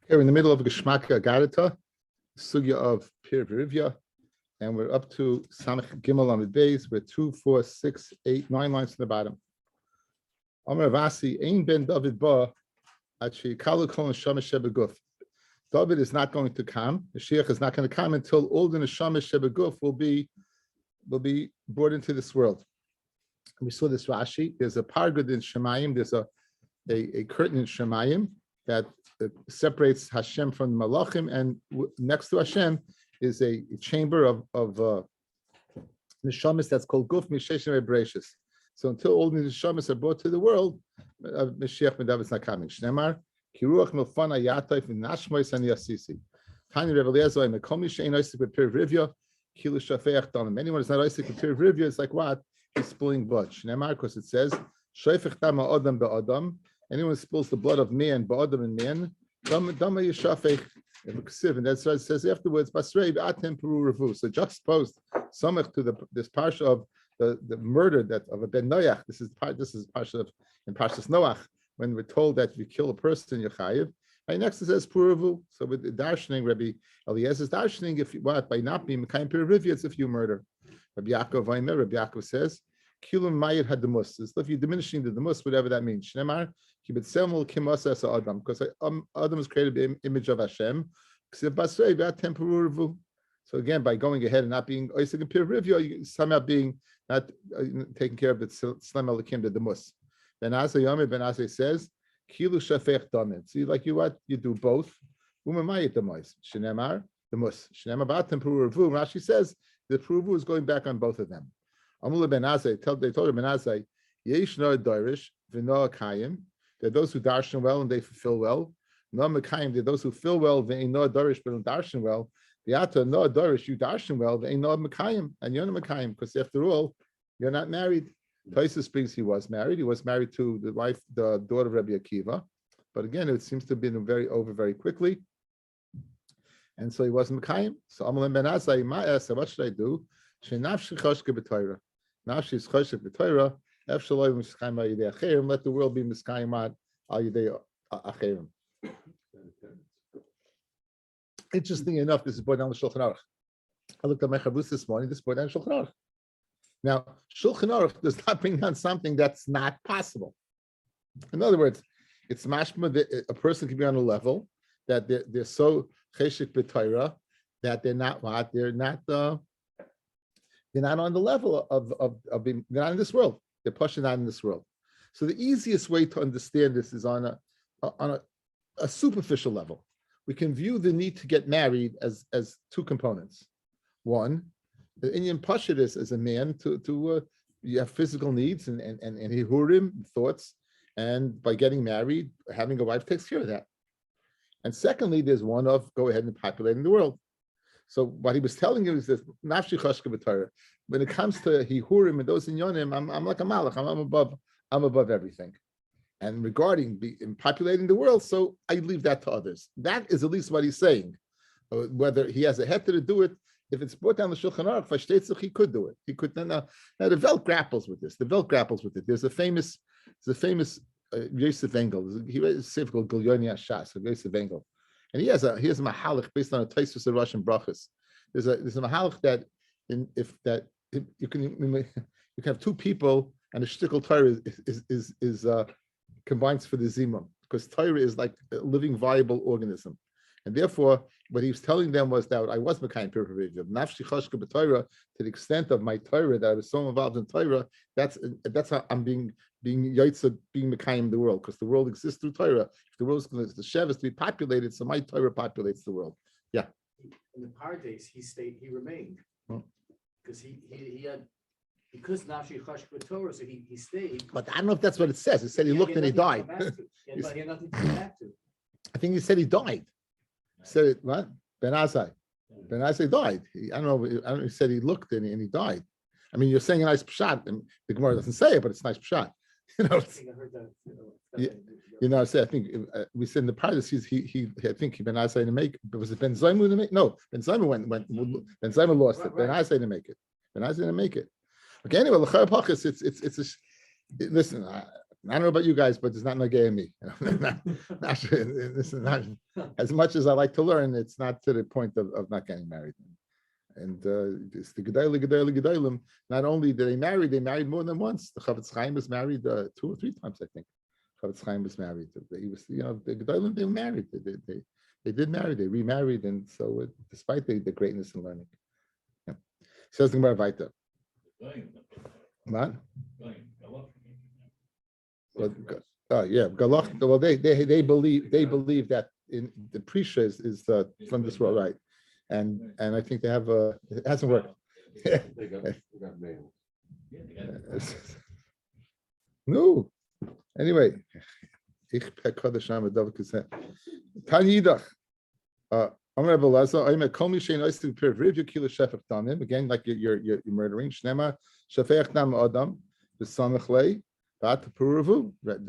Okay, we're in the middle of Geshmaka Agarita, Sugya of Pir Verivya, and we're up to Samach Gimel Amid Beis. We're 2, 4, 6, 8, 9 lines to the bottom. Amar Avasi, Ein ben David ba, Achi Kalu Kol Neshama Shebeguf. David is not going to come. The Mashiach is not going to come until all the Neshama Shebeguf will be brought into this world. And we saw this Rashi. There's a pargud in Shemayim. There's a curtain in Shemayim that separates Hashem from the Malachim, and next to Hashem is a chamber of neshamas that's called Guf Misheshem Ebreshis. So until all the neshamas are brought to the world, Mashiach Ben David is not coming. Shnemar Kiruach Milfana Yatayf Nashmois and Yasisi. Tani Rebbe Eliezer and Mekomi Shein Isaac with Pir Rivya Kilu Shafeach Danim. Anyone who's not Isaac with Pir Rivya is like what? He's spilling blood. Shnemar, because it says Shoifech Dama Adam BeAdam. Anyone who spills the blood of man, ba'adam and man, dama yishafech, and that's what it says afterwards. Basrei atem peru revu. So juxtaposed samach to this parsha of the murder that of a ben Noach. This is parsha of in Parshas Noach when we're told that if you kill a person, you're chayiv. And next it says peru revu. So with the darshaning, Rabbi Eliezer's darshaning, if you what by not being mekayim peru revu, it's if you murder. Rabbi Yaakov says. Kilum mayit had the mus. If you're diminishing the mus, whatever that means. Shnemar, because Adam was created in the image of Hashem. So again, by going ahead and not being Isaac and Pir Rivya, somehow being not taking care of the Slem Elikim, the mus. Ben Azai says, Kilu Shafech Damet. See, like you what? You do both. Umamayit the mus. Shnemar, the mus. Shnemar Batem Pir Rivu. Rashi says the Pir is going back on both of them. Amula Ben Azai, they told him Ben Azai, Yesh no Darish, V'no Akayim. They're those who darshan well and they fulfill well. No Makayim, they're those who fill well, they ain't no Darish, but don't darshan well. The Ata, no Darish, you darshan well, they ain't no Makayim, and you're no Makayim, because after all, you're not married. Taisus brings he was married. He was married to the wife, the daughter of Rabbi Akiva. But again, it seems to have been over very quickly. And so he wasn't Makayim. So Amula Ben Azai, Ma'asa, what should I do? Shenafshi Choshke B'Torah. Nafshi is Choshke B'Torah. Let the world be miskayim al yidei acherim. Interesting enough, this is brought down the Shulchan Aruch. I looked at my chavus this morning. This is brought down Shulchan Aruch. Now, Shulchan Aruch does not bring down something that's not possible. In other words, it's mashma that a person can be on a level that they're so cheshik b'Torah that they're not what they're not on the level of being, they're not in this world. They're pushing out in this world. So the easiest way to understand this is on a superficial level. We can view the need to get married as two components. One, the Indian Pashut is as a man to you have physical needs and hihurim, thoughts, and by getting married, having a wife takes care of that. And secondly, there's one of go ahead and populating the world. So what he was telling you is this: Nafshi Choshke B'Torah. When it comes to hihurim and those in yonim, I'm like a malach. I'm above everything. And regarding populating the world, so I leave that to others. That is at least what he's saying. Whether he has a heter to do it, if it's brought down the Shulchan Aruch, he could do it. He could. Now the Welt grapples with this. The Welt grapples with it. There's a famous Yosef Engel. He wrote a sefer called Gilyoni Hashas, Yosef Engel. And he has a mahalach based on a Taisus of Russian brachas. There's a mahalach that you can have two people and the shtickle Torah is combines for the zimum, because Torah is like a living viable organism, and therefore what he was telling them was that I was mekayim purification of nafshi choshke b'Torah to the extent of my Torah that I was so involved in Torah. That's how I'm being yaitza, being mekayim the world, because the world exists through Torah. If the world is going to, the Shev is to be populated, so my Torah populates the world. Yeah. In the Pardes, he remained. Because he had, because Nafshi Choshke B'Torah, so he stayed. But I don't know if that's what it says. It said he looked and he died. He had nothing to come back to. I think he said he died. He said it, what? Ben Azai. Ben Azai died. I don't know. He said he looked and he died. I mean, you're saying a nice pshat, and the Gemara doesn't say it, but it's a nice pshat. I think I heard that. I think we said in the Pardes, I think Ben Azai to make. Was it Ben Zaymu to make? No, Ben Zaymu went. Ben Zaymu lost it. Ben Azai to make it. Ben Azai to make it. Okay. Anyway, it's listen. I don't know about you guys, but it's not nagay me. This is not as much as I like to learn. It's not to the point of not getting married. And it's the Gedalim. Not only did they married more than once. The Chavetz Chaim was married 2 or 3 times, I think. Chavetz Chaim was married. He was, the Gedalim, they were married. They did marry. They remarried, and so despite the greatness in learning, yeah. Says the Gemara Vaita. What? Yeah, Galach. Well, they believe that in the Prisha is from this world, right? And I think they have it hasn't worked. They got mail. No. Anyway, ich pekade sham dav kese. Tanidach. I'm Rabbi Laza. I'm a komi shein oisik per review kilo shefach damim. Again, like you're murdering. Shnema shefach dam adam b'samach lei.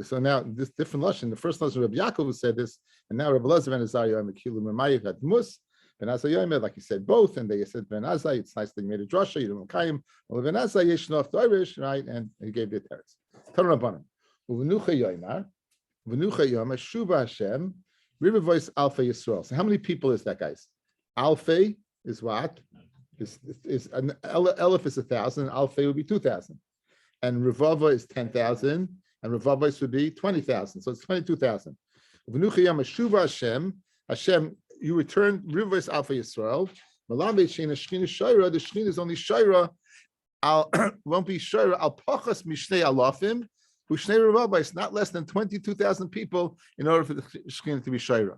So now this different lashon. The first lashon Rabbi Yaakov said this, and now Rabbi Laza ben Azariah I'm a kilo memayiv at mus. Ben Azai, like you said, both, and they said Ben Azai. It's nice that you made a drasha. You don't kaim. Well, Ben Azai yeshnof the Irish, right? And he gave the teretz. Tarabanan. Uvenucha yoymar, Venucha yoymar shuba Hashem. River voice Alpha Yisrael. So how many people is that, guys? Alpha is what? Is an Aleph is 1,000. Alpha would be 2,000, and Revava is 10,000, and Revava would be 20,000. So it's 22,000. Venucha yoymar shuba Hashem. Hashem. You return Rivers Alpha Yisrael. Malamed Sheina Shechina Shaira. The Shechina is only Shaira. Won't be Shaira. Al Pachas Mishnei Alafim. Who Shnei Revava is not less than 22,000 people in order for the Shechina to be Shaira.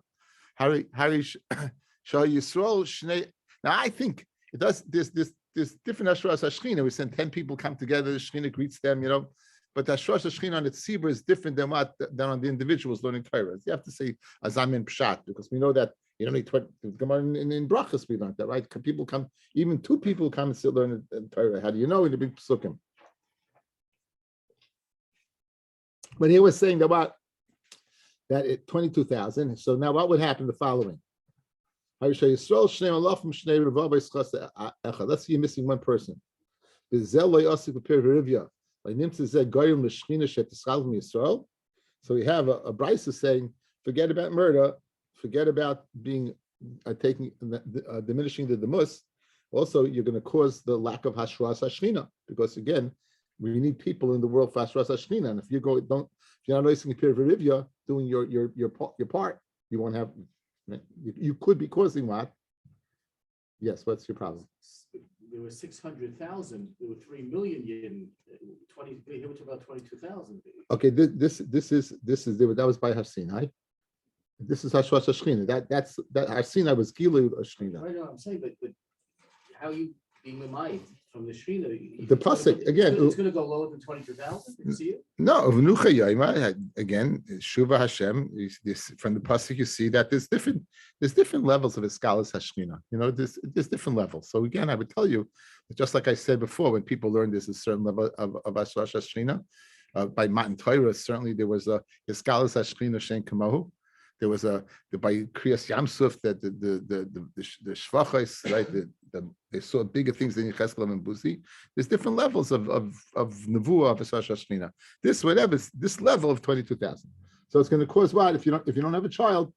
Hari Shai Yisrael Shnei. Now I think it does. There's different Ashras Shechina. We send 10 people come together. The Shechina greets them. But the Ashras Shechina on the tzibur is different than on the individuals learning Torah. You have to say Azam in Pshat because we know that. You don't need 20. In brachas we learned that, right? People come, even 2 people come and still learn the Torah. How do you know in the big psukim? But he was saying that 22,000. So now what would happen? The following. Let's say you're missing one person. So we have a brisa saying, forget about murder. Forget about being diminishing the demus. Also, you're going to cause the lack of hashras hashchina because again, we need people in the world for hashras hashchina. And if you're not noticing a period of rivya, doing your part, you won't have. You could be causing what? Yes. What's your problem? There were 600,000. There were 3 million in 20. Here we're talking about 22,000. Okay. This is that was by Harsinai. This is Hashras Hashchina. That Harsinai was Gilu Hashchina. I know what I'm saying, but how are you being reminded from the Shechina? The pasuk again. It's going to go lower than 22,000. You see it? No, Venucha Yoyma again. Shuva Hashem. From the pasuk, you see that there's different levels of Eskalas Hashchina. There's different levels. So again, I would tell you, just like I said before, when people learn there's a certain level of Hashras Hashchina. By Matan Torah, certainly there was a Eskalas Hashchina Shen Kamahu. There was by Kriyas Yamsuf that the Shvachos, right? They saw bigger things than Yecheskel and Buzi. There's different levels of Nevuah of Hashras Hashchina. This level of 22,000. So it's going to cause what if you don't have a child?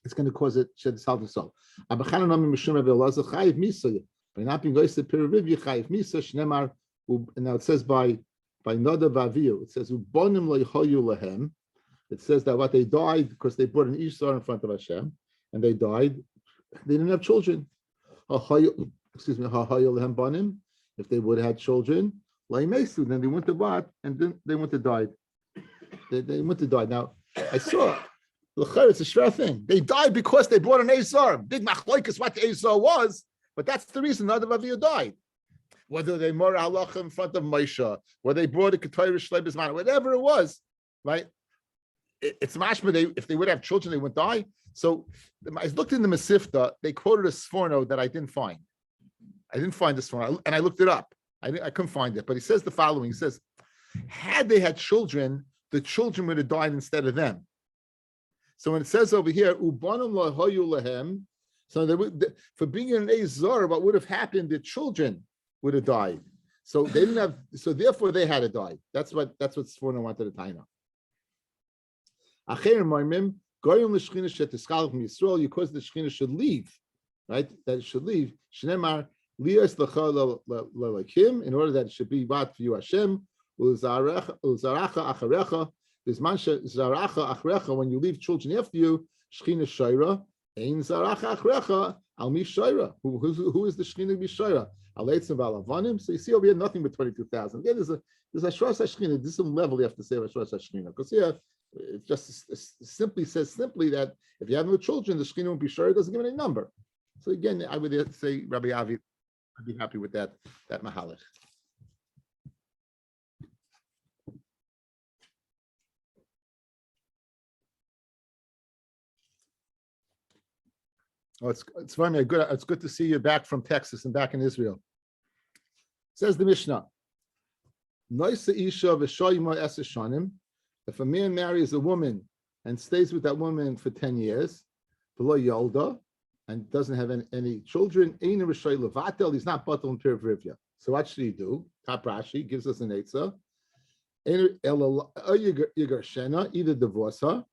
It's going to cause it shed self and soul. By not being goyis to Peraviv Chayiv Misa Shnemar. And now it says by Nadav Aviyu. It says Ubonim Leihoyu Lahem. It says that what they died because they brought an Ishar in front of Hashem, and they died. They didn't have children. Excuse me. If they would have had children, then they went to what? And then they went to die. They went to die. Now I saw. It's a sure thing. They died because they brought an Azar. Big machloik is what the Azar was, but that's the reason Nadav Avihu died. Whether they mor halacha in front of Moshe, whether they brought a ketayr shleibes man, whatever it was, right? It's mashma. If they would have children, they would die. So I looked in the Masifta. They quoted a sforno that I didn't find. I didn't find this sforno, and I looked it up. I couldn't find it. But he says the following. He says, had they had children, the children would have died instead of them. So when it says over here, ubanum lahayu lahem, so for being an Azar, what would have happened? The children would have died. So they didn't have. So therefore, they had to die. That's what Sforno wanted to tie now. Acherim moimim goyim l'shchina shetiskalach from Yisrael. You cause the shchina should leave, right? That it should leave. Shnemar lias l'cha l'lakim in order that it should be what for you Hashem. Uzaracha acharecha. Bisman zaracha acharecha. When you leave children after you, shchina shayra ein zaracha acharecha al mi shayra. Who is the shchina b'shayra? Aleitzim v'alavanim. So you see over here nothing but 22,000. Again, there's a shras hashchina. There's some level you have to say about shras hashchina because here. It just simply says that if you have no children, the Shekhinah won't be sure. It doesn't give any number. So again, I would say Rabbi Avi, I'd be happy with that mahalach. Oh, it's funny. It's good to see you back from Texas and back in Israel. Says the Mishnah. Noisa isha v'shoyma eseshanim. If a man marries a woman and stays with that woman for 10 years, below Yolda, and doesn't have any children, he's not batal in Pirivrivya. So what should he do? Top Rashi gives us an eitzah. Either divorce her,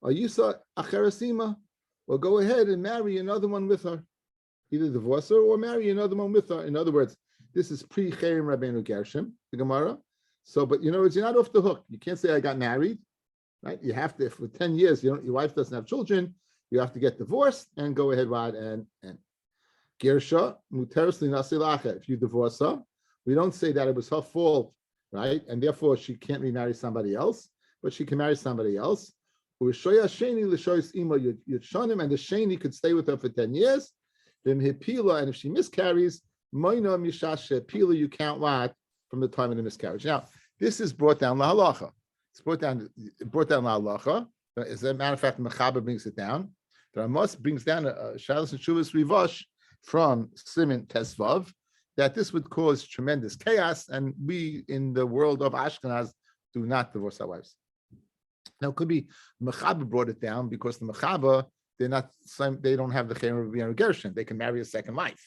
or Yusa Acherasima, or go ahead and marry another one with her. Either divorce her or marry another one with her. In other words, this is pre-Cherem Rabbeinu Gershom, the Gemara. So, but you're not off the hook. You can't say I got married, right? You have to, for 10 years, your wife doesn't have children, you have to get divorced and go ahead, and Gersha, muterisli nasilacha. If you divorce her, we don't say that it was her fault, right? And therefore she can't remarry somebody else, but she can marry somebody else. And the sheni could stay with her for 10 years. And if she miscarries, you count what? From the time of the miscarriage. Now, this is brought down la halacha. It's brought down la halacha. As a matter of fact, Mechaber brings it down. The Ramos brings down a Shalos and Shuvas Rivosh from Siman Tesvav that this would cause tremendous chaos, and we in the world of Ashkenaz do not divorce our wives. Now, it could be Mechaber brought it down because the Mechaber they don't have the Cherem of Rabbeinu Gershom. They can marry a second wife.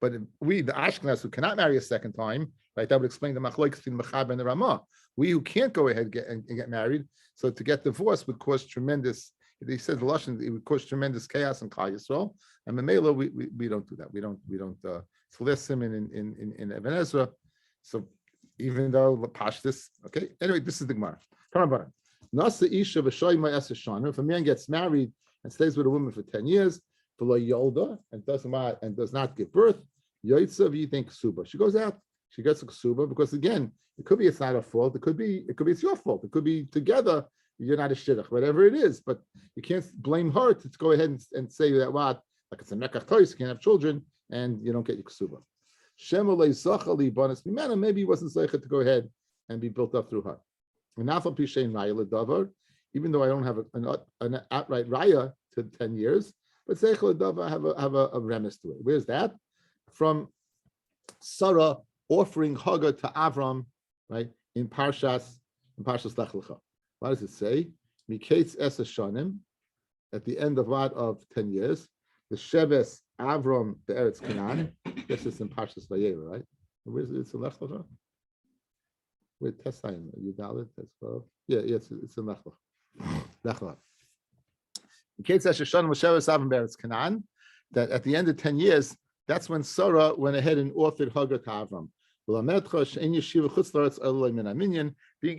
But we, the Ashkenaz, who cannot marry a second time, right? That would explain the machlokes between the Mechaber and the Ramah. We who can't go ahead and get married, so to get divorced would cause tremendous. They said the Lashon, it would cause tremendous chaos in Klal Yisrael. And Memela, we don't do that. We don't. It's less simon in Even Ezra. So even though Pashtus, okay. Anyway, this is the Gemara. Come on, Nasa Isha v'shoyma eseshana. If a man gets married and stays with a woman for 10 years. Yolda and does not give birth, Yoitzav you think Ksuba. She goes out, she gets a Ksuba because again, it could be it's not her fault, it could be it's your fault, it could be together, you're not a shidduch, whatever it is, but you can't blame her to go ahead and say that what, like it's a mekach tois, you can't have children and you don't get your Ksuba. Shemalei Zachali Banas Mimana, maybe he wasn't zeichet to go ahead and be built up through her. And now for Pishain Raya Davar, even though I don't have an outright Raya to 10 years. But Seichel Dava have a remiss to it. Where's that? From Sarah offering Hagar to Avram, right? In Parshas Lech Lecha. What does it say? Miketz es Hashanim, at the end of what of 10 years, the Sheves Avram the Eretz Canaan. This is in Parshas Vayera, right? Where is it? It's in Lech Lecha. Where Tesayim? Yudalit as well. Yeah, it's in Lech Lecha. That at the end of 10 years, that's when Sarah went ahead and offered Hagar to Avram. Being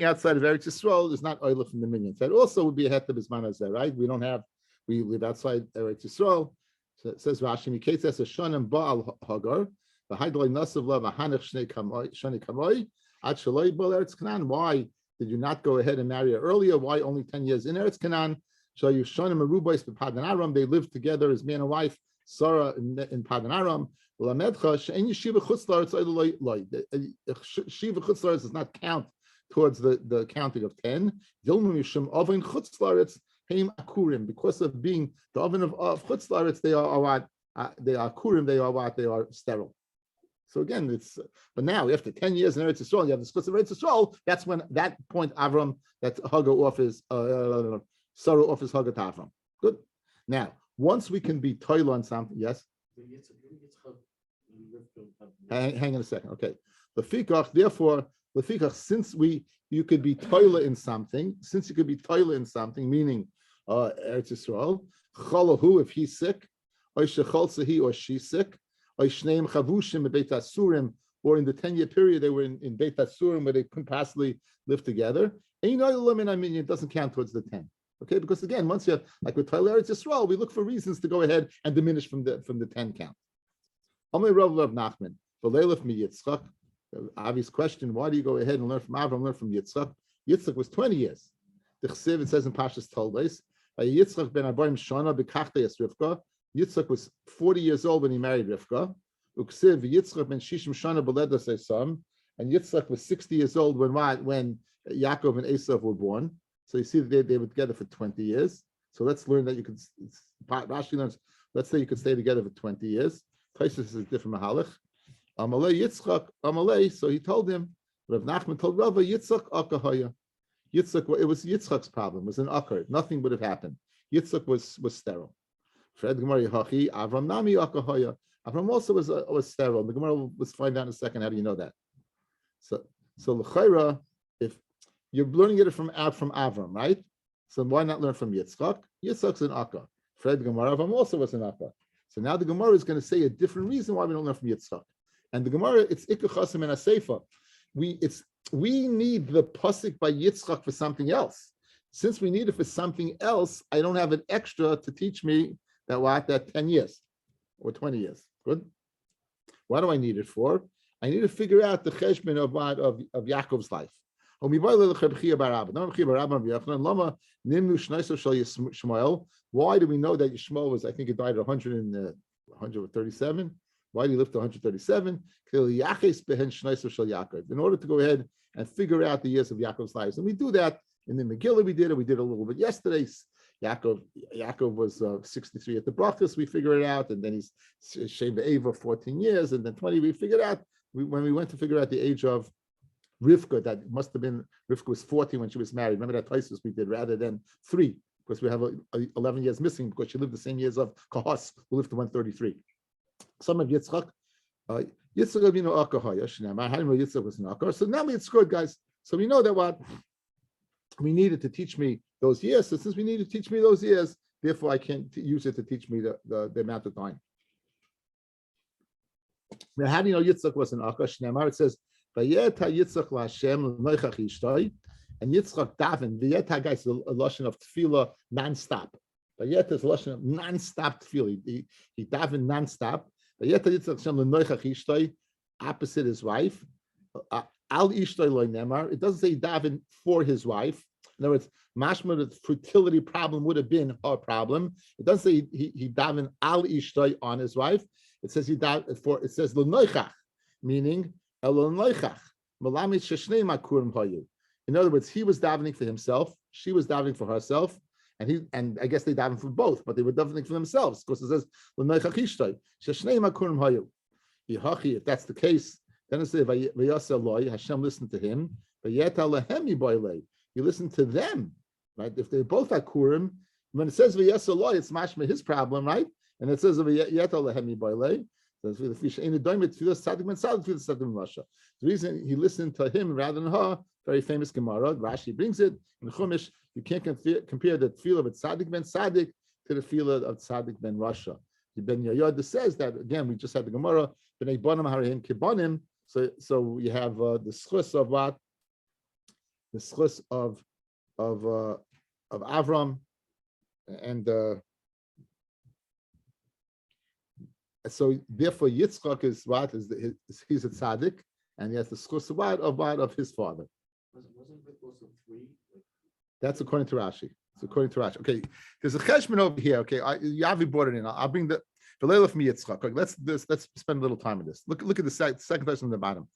outside of Eretz Yisrael is not oil from the minions. That also would be a het of Bisman Hazeh, right? We live outside Eretz Yisrael. So it says Rashi, Miketz es Hashanim ba'al Hagar, v'haydolei nasav la v'hanech shnei kamoi, ad shaloi ba'al Eretz Canaan. Why did you not go ahead and marry her earlier? Why only 10 years in Eretz Canaan? So you Shonim Arubais Padan Aram, they lived together as man and wife, Sarah in Padan Aram. Shiva Chutzlaretz does not count towards the counting of 10. Because of being the oven of Chutzlaretz, they are what? They are kurim, they are what? They are sterile. So again, but now after 10 years in Eretz Yisrael, you have the splits of Eretz Yisrael. That's when that point Avram, that Hagar offers, Sarah offers Hagar to Avram. Good. Now, once we can be toil on something, yes. Hang on a second. Okay. Therefore, since you could be toilet in something, meaning Eretz Yisrael, chalahu, if he's sick, or shecholsahi, or she's sick, or shneim chavushim in Beit Asurim, or in the 10-year period they were in Beit Asurim where they couldn't possibly live together. It doesn't count towards the 10. Okay, because again, once you have, like with Toilet Eretz Yisrael, we look for reasons to go ahead and diminish from the 10 count. Rav Nachman, obvious question, why do you go ahead and learn from Avram, learn from Yitzchak? Yitzchak was 20 years. The Chsiv, it says in Pashas Toldos, Yitzchak ben 40 shana b'kachtei Rivka. Yitzchak was 40 years old when he married Rivka. Uksiv Yitzchak ben 60 shana b'ledas Esam, and Yitzchak was 60 years old when Yaakov and Esav were born. So you see that they were together for 20 years. So let's learn that you could. Rashi learns. Let's say you could stay together for 20 years. Taisus is a different mahalach. Amalei Yitzchak, Amalei. So he told him. Rav Nachman told Rava Yitzchak akahaya. Yitzchak, it was Yitzchak's problem. It was an akar. Nothing would have happened. Yitzchak was sterile. Fred Gemara Yehachi Avram Nami akahaya. Avram also was sterile. The Gemara will find out in a second. How do you know that? So l'chayra, if you're learning it from Avram, right? So why not learn from Yitzchak? Yitzchak's an akka. Fred Gemara Avram also was an akka. So now the Gemara is going to say a different reason why we don't learn from Yitzchak. And the Gemara, it's Ikka Chasim and Aseifa. We need the pasuk by Yitzchak for something else. Since we need it for something else, I don't have an extra to teach me that 10 years or 20 years. Good. What do I need it for? I need to figure out the cheshbon of Yaakov's life. Why do we know that Yishmael was, I think, he died at 137? Why did he live to 137? In order to go ahead and figure out the years of Yaakov's lives. And we do that in the Megillah, we did a little bit yesterday. Yaakov was 63 at the brachas, we figured it out, and then he's Sheva Eva 14 years, and then 20, we figured out, when we went to figure out the age of Rivka, that must have been, Rivka was 40 when she was married. Remember that Taisus we did, rather than 3, because we have 11 years missing, because she lived the same years of Kahos, who lived to 133. Some of Yitzchak, Yitzchak, you know, Yitzchak was an Akar. So now it's good, guys. So we know that what we needed to teach me those years. So since we need to teach me those years, therefore I can't use it to teach me the amount of time. Now, how do you know Yitzchak was an Akar? It says, Vayeta Yitzchak LaHashem L'noichach Ishtoi, and Yitzchak daven. Vayeta, guys, a lashon of tefillah nonstop. Vayeta is a lashon of nonstop tefillah. He davened nonstop. Vayeta Yitzchak Hashem L'noichach Ishtoi, opposite his wife. Al Ishtoi Lo Nemar. It doesn't say he davened for his wife. In other words, mashma, the fertility problem would have been her problem. It doesn't say he davened al Ishtoi on his wife. It says it says L'noichach, meaning in other words, he was davening for himself, she was davening for herself, and I guess they davened for both, but they were davening for themselves, because it says if that's the case, then it says Hashem listened to him, he listened to them, right? If they both are kurim, when it says it's mashma his problem, right? And it says the reason he listened to him rather than her, very famous Gemara, Rashi brings it in Chumash. You can't compare the tefillah of Tzaddik ben Tzaddik to the tefillah of Tzaddik ben Rasha. Ben Yoyada says that again. We just had the Gemara. B'nei Bonim Harayim Kibonim. So you have the schus of what? The schus of Avram, and so therefore Yitzchak is what he's a tzaddik, and he has the schus of his father. Wasn't it also 3? That's according to Rashi. It's according to Rashi. Okay, there's a cheshbon over here. Okay, Yavi brought it in. I'll bring the Leila from Yitzchak. Okay, let's spend a little time on this. Look at the second person on the bottom.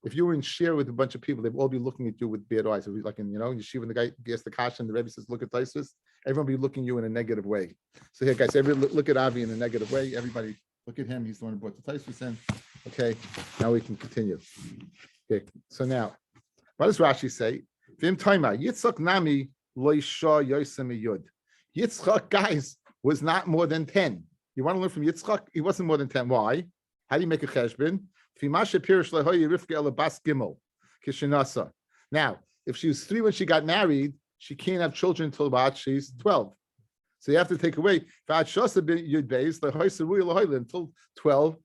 If you were in share with a bunch of people, they'd all be looking at you with bad eyes. Like in Yeshiva, when the guy gets the kasha and the Rebbe says, "Look at Taisus," everyone will be looking at you in a negative way. So here, guys, look at Avi in a negative way. Everybody, look at him. He's the one who brought the Taisus in. Okay, now we can continue. Okay, so now, what does Rashi say? Vim Taima Yitzchak Nami Loisha Yosem Yud. Yitzchak, guys, was not more than 10. You want to learn from Yitzchak? He wasn't more than 10. Why? How do you make a cheshbon? Now, if she was 3 when she got married, she can't have children until about she's 12. So you have to take away until 12,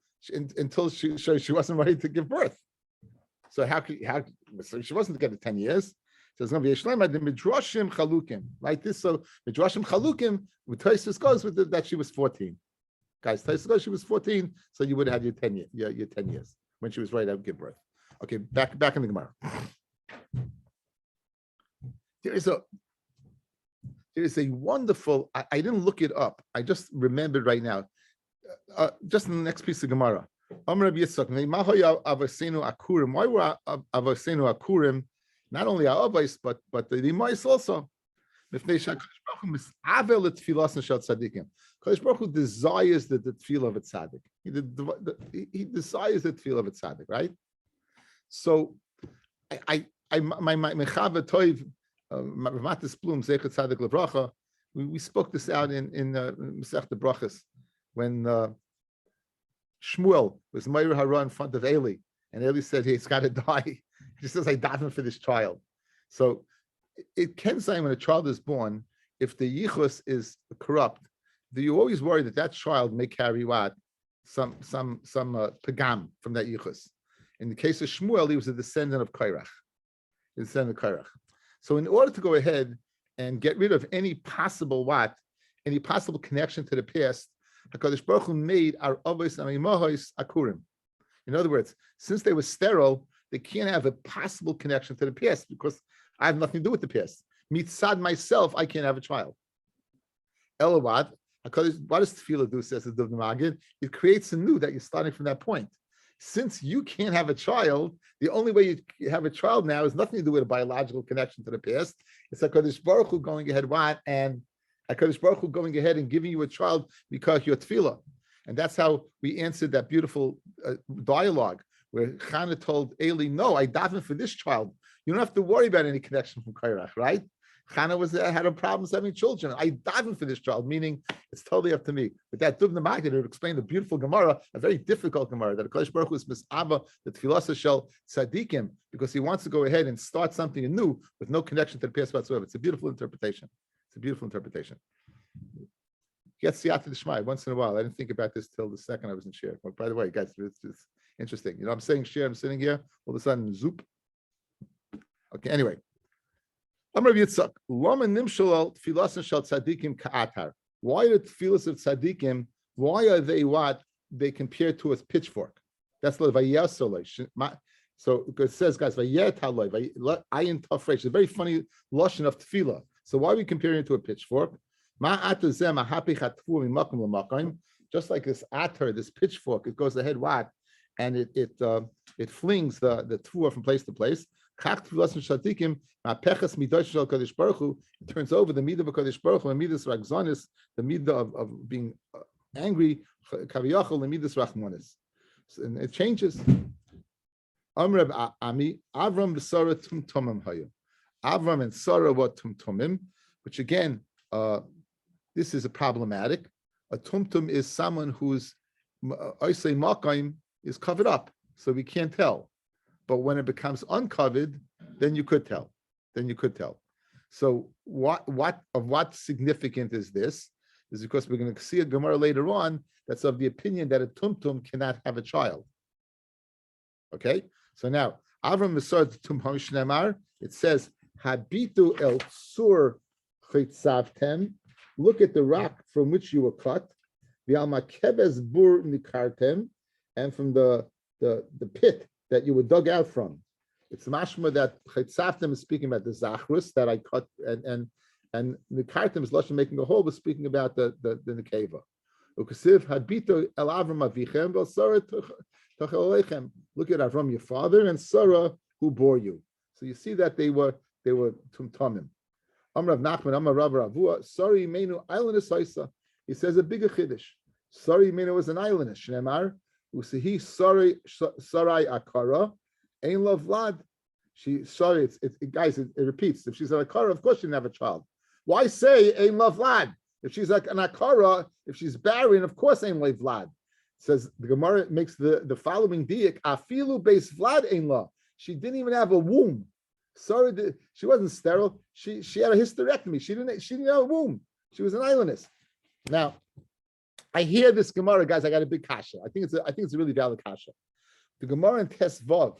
until she wasn't ready to give birth. So so she wasn't getting 10 years. So it's going to be a shlema, the midrashim chalukim, right? This, so midrashim chalukim, with Taisus goes with that she was 14. Guys, Taisus goes, she was 14, so you would have had your 10 years when she was ready to give birth. Okay, back in the Gemara. There is a wonderful, I didn't look it up, I just remembered right now, just in the next piece of Gemara. Amr Yitzchak, Akurim. Why were Avosenu Akurim not only our avos, but the Imais also? Kadosh Baruch Hu desires the tefillah of a tzaddik. He desires the tefillah of a tzaddik, right? So, my Mechava Toiv, Matis Blum Zeichet Tzaddik Levracha. We spoke this out in Masech the Brachas when Shmuel was Meir Hara in front of Eli, and Eli said he's got to die. He says, "I daven for this child." So it can say when a child is born, if the yichus is corrupt, do you always worry that child may carry what some pagam from that yichus? In the case of Shmuel, he was a descendant of Kairach. So in order to go ahead and get rid of any possible connection to the past, HaKadosh Baruch Hu made our avos and imahos akurim. In other words, since they were sterile, they can't have a possible connection to the past because I have nothing to do with the past. Mitzad myself, I can't have a child. Elawad, what does tefillah do, says the Duvna Magid? It creates a new that you're starting from that point. Since you can't have a child, the only way you have a child now is nothing to do with a biological connection to the past. It's HaKadosh Baruch Hu going ahead and giving you a child because you're tefillah. And that's how we answered that beautiful dialogue where Chana told Eli, "No, I daven for this child. You don't have to worry about any connection from Kairach, right?" Chana had a problem having children. I daven for this child, meaning it's totally up to me. With that Duvna Magid, it explained a beautiful Gemara, a very difficult Gemara, that HaKadosh Baruch Hu is mis'aba, the tefillah shel tzadikim, because he wants to go ahead and start something anew with no connection to the past whatsoever. It's a beautiful interpretation. Get siyata d'shmai once in a while. I didn't think about this till the second I was in share. But by the way, guys, it's interesting. You know, I'm saying share, I'm sitting here, all of a sudden, zoop. Okay, anyway. Amar Yitzchak, Lama nimshal tfilas shel tzadikim ka'atar. Why are the tefillas of tzadikim, why are they what? They compare to a pitchfork. That's the vayasolay. So it says, guys, vayetalay, ayin tafresh. It's a very funny lashon of tefillah. So why are we comparing it to a pitchfork? Just like this atar, this pitchfork, it goes ahead what? And it flings the tefillah from place to place. It turns over the midah of Kadosh Baruch Hu, and midas ragzonis, the midah of being angry, kaviyachol, and midas rachmanis. And it changes. Amr Ami, Avram v'Sara tumtumim hayu. Avram and Sarah were tumtumim, which again, this is a problematic. A tumtum is someone whose oisei makayim is covered up, so we can't tell. But when it becomes uncovered, then you could tell. So what significant is this? Is because we're going to see a Gemara later on that's of the opinion that a tumtum cannot have a child. Okay, so now Avram Mesar Tum Shnemar, it says Habitu el Sur Chitzavtem. Look at the rock from which you were cut. V'almakebes bur nikartem, and from the pit that you were dug out from. It's mashma that Chitzavtem is speaking about the zachrus that I cut, and nikartem is lashon making a hole, but speaking about the nekeva. Ukasiv Habitu el Avram avichem vel Sarah tachel. Look at Avram, your father, and Sarah, who bore you. So you see that they were tumtumim. Amar Rav Nachman, Amar Rav Ravua, Sari Menu islandess Isa. He says a bigger chiddush. Sari Menu was an islandess. Shnemar, Usihi Sarai Akara, Ein Lo Vlad. It repeats. If she's an Akara, of course she didn't have a child. Why say Ein Lo Vlad? If she's like an Akara, if she's barren, of course Ein Lo Vlad. Says the Gemara makes the following diak, afilu beis vlad ein la. She didn't even have a womb. Sorry, she wasn't sterile. She had a hysterectomy. She didn't have a womb. She was an islandess. Now, I hear this Gemara, guys. I got a big kasha. I think it's a really valid kasha. The Gemara in Tesvav,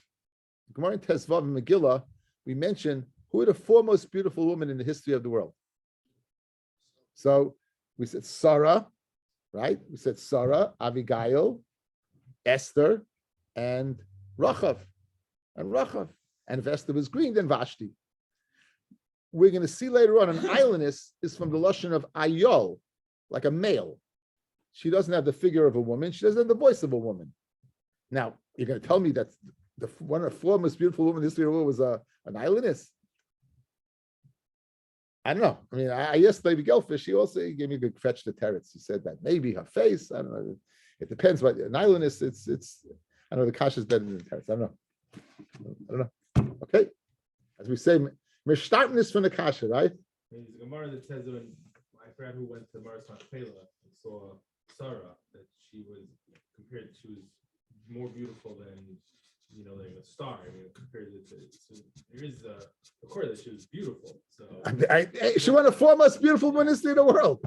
in Megillah, we mentioned who are the four most beautiful women in the history of the world. So we said Sarah, right? We said Sarah, Abigail, Esther, and Rachav. And if Esther was green, then Vashti. We're going to see later on an islandess is from the lashon of Ayol, like a male. She doesn't have the figure of a woman. She doesn't have the voice of a woman. Now, you're going to tell me that one of the four most beautiful women in the history of the world was an islandess? I don't know. I mean, I asked Lady Gelfish. She also gave me a good fetch to teretz. He said that maybe her face. I don't know. It depends. But an islandess, it's. I know the kasha is better than the teretz. I don't know. Okay, as we say, we're starting this from the kasha, right? There's a Gemara that says that when my friend who went to Maris Machpelah and saw Sarah, that she was more beautiful than like a star. I mean, compared to so there is a course that she was beautiful. So She one of the four most beautiful women in the world.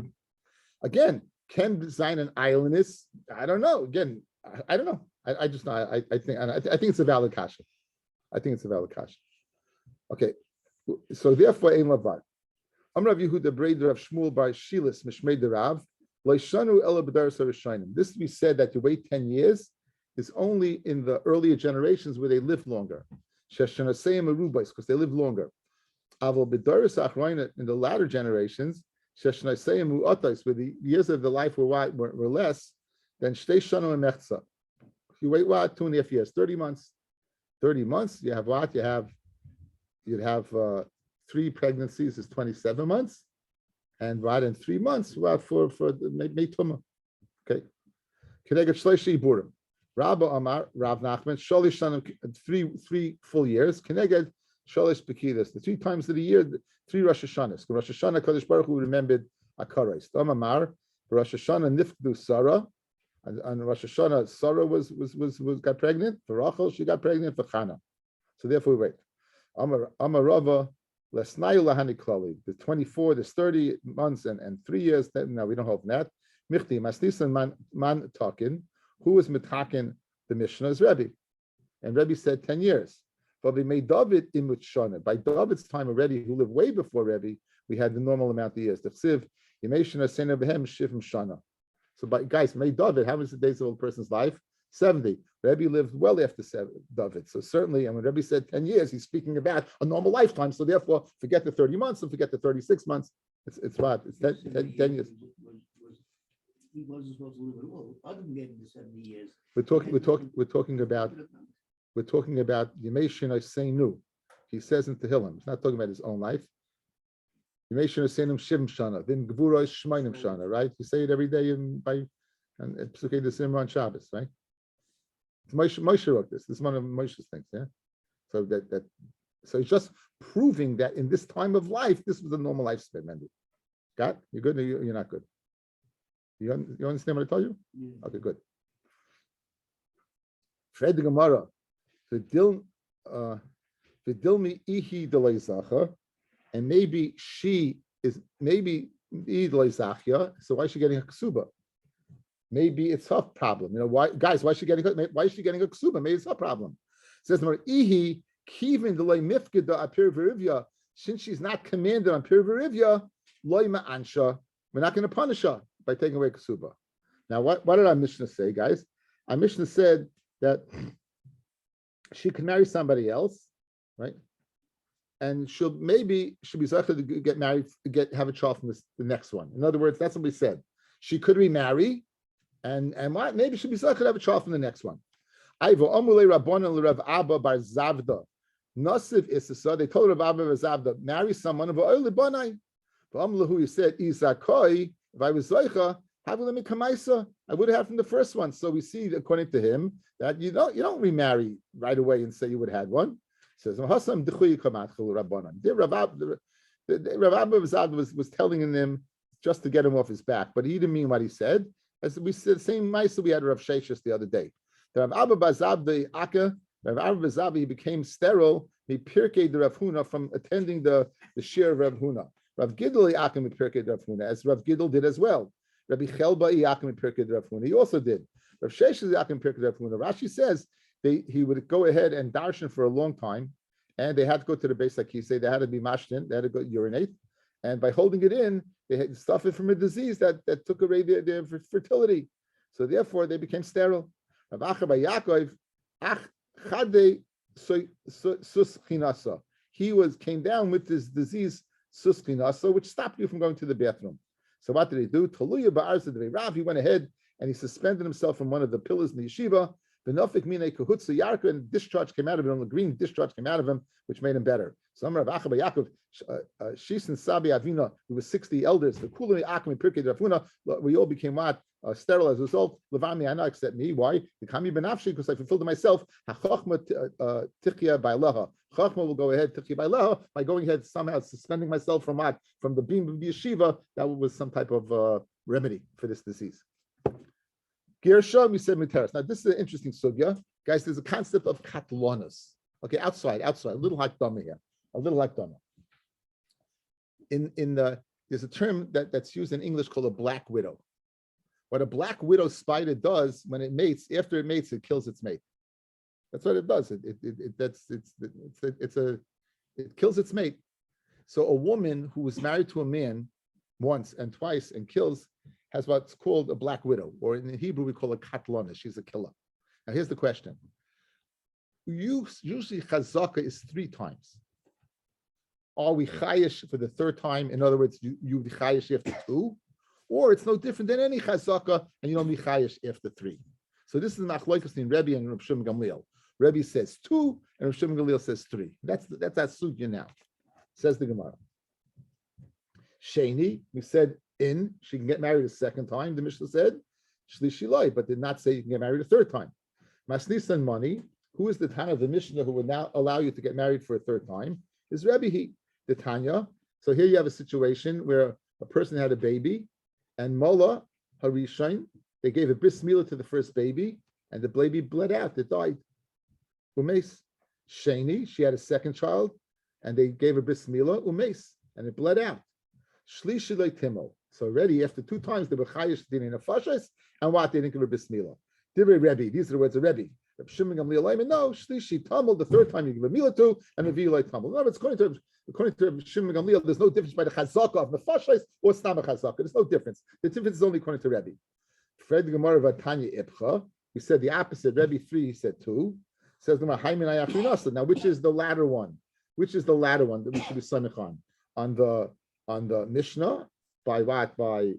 Again, can design an islandess? I don't know. Again, I don't know. I just know. I think it's a valid kasha. Okay, so therefore, ein lavar. Amrav Yehuda Breder of Shmuel bar Shilas Mishmei Derav Leishanu Ela B'daras HaRishayim. This to be said that to wait 10 years is only in the earlier generations where they live longer. Sheshanaseyim Arubais, because they live longer. Aval B'daras Achrayim in the latter generations, Sheshanaseyim U'atais, where the years of the life were less than Shtei Shana Mechza. If you wait 2.5 years, 30 months. 30 months, you have what? You'd have 3 pregnancies is 27 months, and what in 3 months, what for the Meituma. Okay. Kenegat Shleishi Iburim. Rabba Amar, Rav Nachman, Shalish Shanam, 3 full years. Kenegat Shalish Bekidas, the 3 times of the year, 3 Rosh Hashanahs. Rosh Hashanah, Kadosh Baruch Hu remembered Akarais. Dam Amar, Rosh Hashanah Nifkdu Sarah. And Rosh Hashanah, Sarah got pregnant. For Rachel, she got pregnant for Chana. So therefore, we wait. Amar Rava, Lesnayu Lahani Klali. There's 24, there's 30 months and 3 years. No, we don't hold that. Michti, Masnisan Man Takin. Who was Mitakin? The Mishnah is Rabbi. And Rabbi said 10 years. But we made David Imut Shana. By David's time already, who lived way before Rabbi, we had the normal amount of years. The Chsiv, Yemeshina Sena Behem Shivim Shana. So, guys, May David, how many days of a person's life? 70. Rebbe lived well after David. So certainly, and when Rebbe said 10 years, he's speaking about a normal lifetime. So therefore, forget the 30 months and forget the 36 months. It's what? It's 10 years. He wasn't supposed to live at all, other than getting the 70 years. We're talking about Yemei Shinai Seinu. He says in Tehillim. He's not talking about his own life. Yemei Shinai Seinu Shivim Shana. Then Gevurah Shmainim Shana. Right? You say it every day and Pesukei the Simra on Shabbos. Right? Moshe wrote this. This is one of Moshe's things. Yeah. So so it's just proving that in this time of life, this was a normal lifespan. Mendy. Got? You good? Or you're not good? You understand what I told you? Yeah. Okay, good. Fred the Gemara. V'dilmi ihi delay zacha, and maybe she is ihi delay zachya. So why is she getting a ksuba? Maybe it's her problem. Why, guys? Why is she getting a ksuba? Maybe it's her problem. It says ihi kivin delay mifkeda apir v'rivya. Since she's not commanded on pir v'rivya, loy ma'ansha. We're not going to punish her by taking away ksuba. Now, what did our Mishnah say, guys? Our Mishnah said that she can marry somebody else, right? And she'll be likely to get married, have a child from the next one. In other words, that's what we said. She could remarry, and what? Maybe she'll be likely to have a child from the next one. Aivo amule Rabbana Rav Abba bar Zavda. Nasiv Issasa. They told Rav Abba bar Zavda, marry someone of Oil Banai. Who you said Isakoi. If I was Zoicha, I would have had from the first one. So we see, according to him, that you don't remarry right away and say you would have had one. He says, Rav Abba was telling them just to get him off his back, but he didn't mean what he said. As we said, the same mice we had Rav Sheshis the other day. The Rav Abba Bazab the Akka, Rav Abba Bazab, he became sterile. He pirkei the Rav Huna from attending the shir of Rav Huna. Rav Gidl Yakim pirkei Rav Huna, as Rav Gidl did as well. Rabbi Chelba Yakim pirkei Rav Huna, he also did. Rav Sheshis Yakim pirkei Rav Huna. Rashi says he would go ahead and darshan for a long time, and they had to go to the Beis HaKisei. They had to be mashtin. They had to go urinate, and by holding it in, they had suffered from a disease that took away their fertility. So therefore, they became sterile. Rav Acha bar Yaakov, he came down with this disease suskhinasa, which stopped you from going to the bathroom. So what did he do? Taluya ba'arza Rav. He went ahead and he suspended himself from one of the pillars in the yeshiva. Benofik mine kahutza yarka, and discharge came out of him. The green discharge came out of him, which made him better. So Rav Acha bar Yaakov, Shisin Sabi Avina, who was 60 elders, the Kulani Akim Pirkei Rafuna, we all became what? Sterile as a result. Levami Ana, except me. Why? The Kami Benafshi, because I fulfilled it myself. HaChochma Tichya Bailaha. Chochma will go ahead Tichya Bailaha by going ahead somehow suspending myself from what? From the beam of the yeshiva. That was some type of remedy for this disease. Gersha, we said Miteris. Now, this is an interesting sugya. Guys, there's a concept of katlonas. Okay, outside, a little hakdama here. A little hakdama. There's a term that's used in English called a black widow. What a black widow spider does when it mates, after it mates, it kills its mate. That's what it does. It kills its mate. So a woman who was married to a man once and twice and kills has what's called a black widow, or in Hebrew we call it katlana. She's a killer. Now here's the question. Usually chazaka is 3 times. Are we chayish for the 3rd time? In other words, you chayish after 2, or it's no different than any chazaka, and you don't be chayish after 3. So this is machlokes in Rabbi and Rav Shimon Gamliel. Rabbi says 2, and Rav Shimon Gamliel says 3. That's that sugya now. Says the Gemara. Sheni, we said she can get married a 2nd time. The Mishnah said shlishi loy, but did not say you can get married a 3rd time. Masnisan money. Who is the Tanya of the Mishnah who would now allow you to get married for a 3rd time? Is Rabbi the Tanya. So here you have a situation where a person had a baby, and Mola Harishain, they gave a bris milah to the first baby, and the baby bled out. It died. Umes Sheni, she had a 2nd child, and they gave a bris milah umes, and it bled out. Shlishi leitimo. So already after 2 times they were chayish din in afashas, and what they didn't give a bris milah. Divrei Rebbe. These are the words of Rebbe. Shimon Gamliel, no, shlishi tamel. The 3rd time you give a milah to, and a vilay tamel. No, it's according to Shimon Gamliel, there's no difference by the chazaka of nefashos or stam chazaka. There's no difference. The difference is only according to Rebbe. Fred Gemara Vatanya Ibcha. We said the opposite. Rebbe 3, he said 2. Says Gemara Haymin Ayachinasa. Now, which is the latter one? Which is the latter one that we should be samich on the Mishnah? By what? By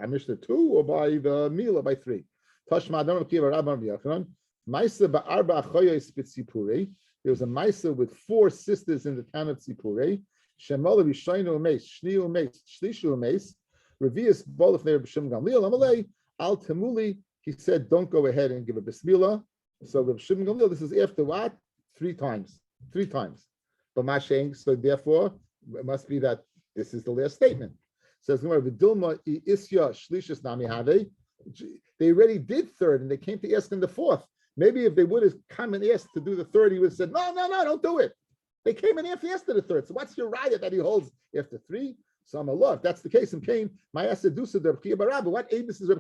Mishnah 2 or by the Milah by 3? Tashma Adam Kiva Rabban V'Yachanan. Maisa ba'arba achoyos b'tzipurei. There was a Maisa with 4 sisters in the town of Tzipurei. Shemola Rishaynu umeis, Shni umeis, Shlishu umeis. Revius bolef neir b'Shimon Gamliel Amalei al Temuli. He said, don't go ahead and give a bismillah. So Reb Shimon Gamliel, this is after what? 3 times. 3 times. But Masheng, so therefore, it must be that this is the last statement. Says Vidilma Isya Shlishis Nami Have. They already did 3rd, and they came to ask him the 4th. Maybe if they would have come and asked to do the 3rd, he would have said, no, don't do it. They came and asked the 3rd. So what's your riot that he holds after 3? So I'm Allah. If that's the case, in Cain, my Asadusa Rabbi Chia Barabba. What Abis is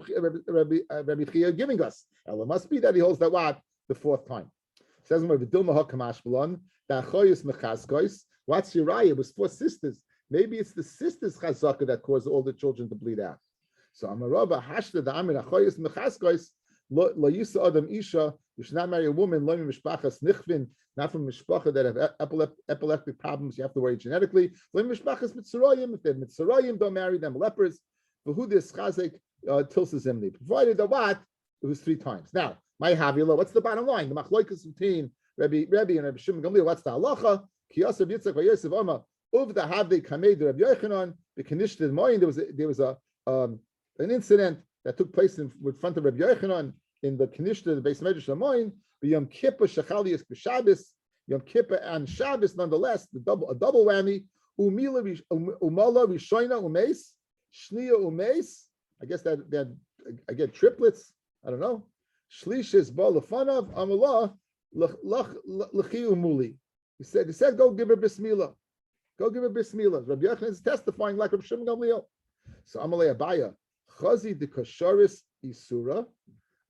Rabbi Chia giving us? Well, it must be that he holds that what? The 4th time. It says what's your riot? It was 4 sisters. Maybe it's the sisters' chazaka that caused all the children to bleed out. So Amarabba Hashda the Amir Achoyos Mechaskois Lo Yisa Adam Isha. You should not marry a woman, lo mishpachas nichvin, not from mishpacha that have epileptic problems. You have to worry genetically. Lo mishpachas mitzrayim. If they're mitzrayim, don't marry them. Lepers. V'hudis chazek tilsa zimni. Provided that what? It was 3 times. Now, my havila. What's the bottom line? The machloikas between Rabbi and Rabbi Shimon Gamliel. What's the halacha? Ki Yosef Yitzchak v'Yosef Oma uv the havdei kamei the Rabbi Yochanan b'kenishted moyin. There was an incident that took place in front of Rabbi Yochanan in the Kanishta, the base Medrash Lamoin, but Yom Kippur Shechalias B'Shabbos, Yom Kippur and Shabbos, nonetheless, a double whammy. Umala Rishoina Umeis, Shnia Umeis. I guess that again, triplets. I don't know. Shlish is ba lefanav amalah l'chiu muli. He said, go give her bismillah. Go give her bismillah. Rabbi Yochanan is testifying like Rabbi Shimon Gamliel. So Amalei Abaya, Chazi de Kasharis Isura.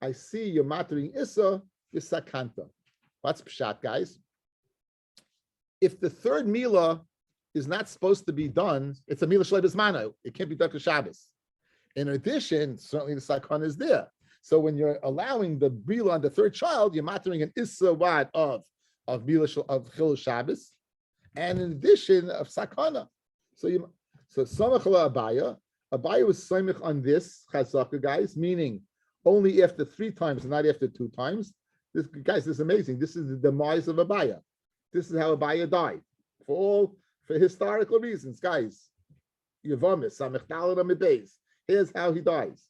I see you're mattering Issa Yisakanta. What's pshat, guys? If the third Mila is not supposed to be done, it's a Mila Shlei Bismano. It can't be done for Shabbos. In addition, certainly the Sakhan is there. So when you're allowing the Mila on the third child, you're mattering an Issa what of Mila of Chil Shabbos, and in addition of Sakana. So Samach la Abaya. Abaya was Samach on this Chazaka, guys, meaning only after 3 times and not after 2 times. This is amazing. This is the demise of Abaya. This is how Abaya died. For historical reasons, guys. Yevamot, Samach Daled Amid. Here's how he dies.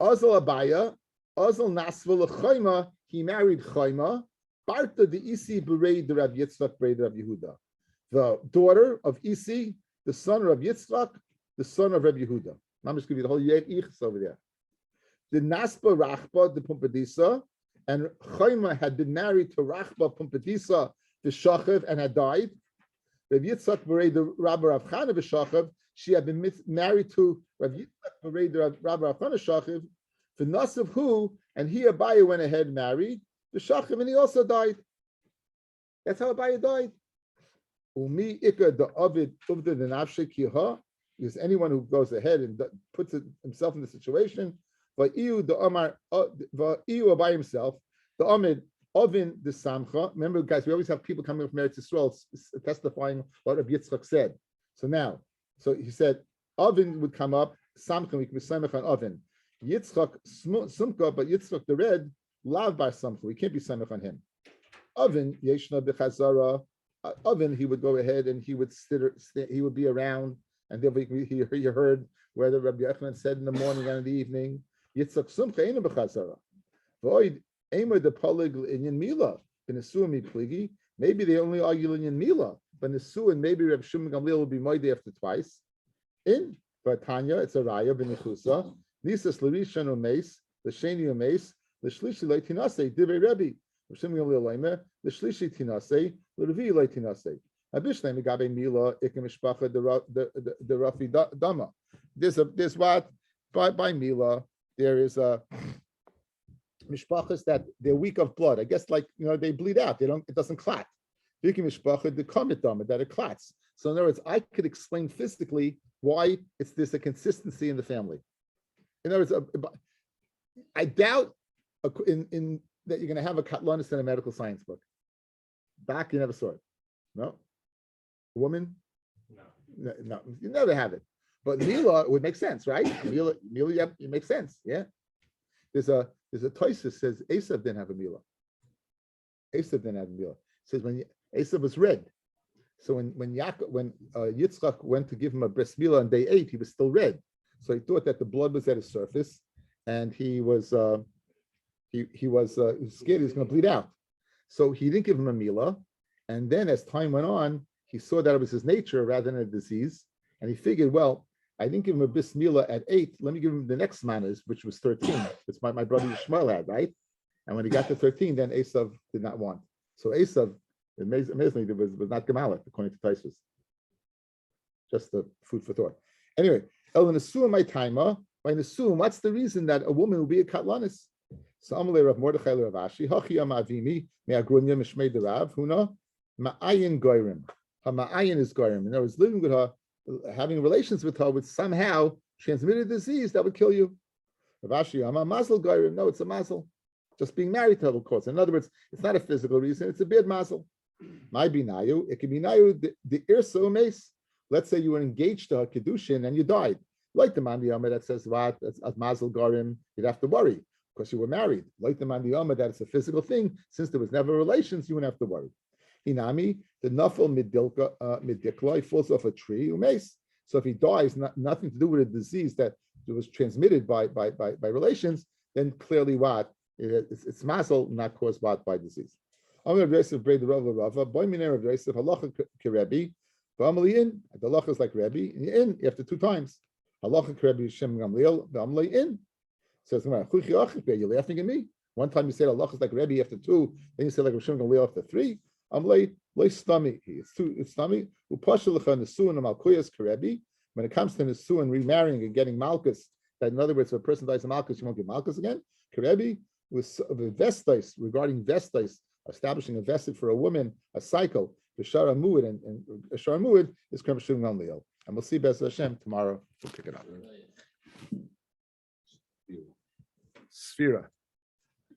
Azal Abaya, Azal Nasva L'Chayma, he married Chayma, Barta the Isi Berei the Rabbi Yitzchak Berei the Rabbi Yehuda. The daughter of Isi, the son of Yitzchak, the son of Rabbi Yehuda. I'm just giving you the whole Yichs over there. The Naspa Rachba, the Pumpadisa, and Chayma had been married to Rachba Pumpadisa, the Shachav, and had died. Rabbi Yitzchak Berei the Rabbi Rav Chana B'Shachav, she had been married to Rabbi Yitzchak Berei the Rabbi Rav Chana Shachav, the Nasav who, and he Abaya went ahead and married the Shachav, and he also died. That's how Abaya died. Umi Ika the Ovid Uvda the Nafshe Kiha, is anyone who goes ahead and puts himself in the situation. Va'iyu the Omar, Va'iyu Abaya himself, the Omid Ovin the Samcha. Remember, guys, we always have people coming from Eretz Yisrael testifying what Rabbi Yitzchak said. So he said, Ovin would come up, Samcha, we can be Samach on Ovin. Yitzchak Sumka, but Yitzchak the red, Lav Bar Samcha, we can't be Samach on him. Ovin, Yeshna B'Chazara, Ovin, he would go ahead and he would he would be around, and then he heard whether Rabbi Yochanan said in the morning and in the evening, Yitzchak Sumcha Eina B'Chazara. Void Eimer the Polig Inyan Mila, Benesua Pligi. Maybe they only argue Inyan Mila, but Nesu and maybe Rabbi Shimon Gamliel will be moide after twice. In Vatanya, it's a Raya B'Nechusa. Nisas Larishan Umeis, the Sheni Umeis, the Shlishi Leitinase, Divrei Rebbe. Rabbi Shimon Gamliel Leimer, the Shlishi Tinase, the Revi Leitinase. Abishlem Gabe Mila Ikem Mishpacha the Rafi Dama. There's what by Mila there is a mishpachas that they're weak of blood. I guess they bleed out. It doesn't clot. Ikem Mishpacha the Kamit Dama that it clots. So in other words, I could explain physically why there's a consistency in the family. In other words, I doubt in that you're going to have a katlanis in a medical science book. Back, you never saw it. No. A woman? No, you never have it. But Mila would make sense, right? Mila, yep, it makes sense. Yeah. There's a Toysa says Esav didn't have a Mila. Esav didn't have a Mila. It says when Esav was red. So when Yitzchak went to give him a bris Mila on day 8, he was still red. So he thought that the blood was at his surface, and he was scared he was going to bleed out. So he didn't give him a Mila. And then as time went on, he saw that it was his nature rather than a disease. And he figured, well, I didn't give him a bis Mila at 8. Let me give him the next manas, which was 13. It's my brother Yishmael had, right? And when he got to 13, then Esav did not want. So Esav, amazingly, was not Gemalach, according to Taisus. Just the food for thought. Anyway, El Nesua my timer. By Nesua, what's the reason that a woman will be a katlanis? So Amalei Rav Mordechai Rav Ashi, Hachi Amavimi, Me'agrunya Mishmei the Rav, Huna, Ma'ayin Goyrim. Her Ma'ayin is Goyrim. In other words, living with her, having relations with her would somehow transmit a disease that would kill you. Rav Ashi, Ama Mazel Goyrim. No, it's a mazel. Just being married to her will cause. In other words, it's not a physical reason, it's a bad mazel. My binayu, it can be nayu the irsa umes. Let's say you were engaged to her kedushin and you died. Like the man the Yama that says what that's as mazel gorim, you'd have to worry because you were married. Like the man the Yama that it's a physical thing, since there was never relations, you wouldn't have to worry. Inami, the nafel midikla, he falls off a tree, umes. So if he dies, nothing to do with a disease that was transmitted by relations, then clearly what it's mazel, not caused by disease. I'm going to Yosef braid the Rava. Boy miner of Yosef halacha kerebi. V'amali in the halacha is like Rabbi. In after 2 times. Halacha kerebi Shem Gamliel. V'amali in. Says, you're laughing at me. One time you said Allah is like Rabbi after 2, then you said like Rishon going to lay after 3. I'm late stomach. It's stomach. When it comes to Nisu and remarrying and getting Malchus, that in other words, if a person dies of Malchus, you won't get Malchus again. Karebi with vestais regarding vestais, establishing a vested for a woman, a cycle. The Shara Muad and Shara Muad is Krem Shum Leo. And we'll see Bez Hashem tomorrow. We'll pick it up. Sphera.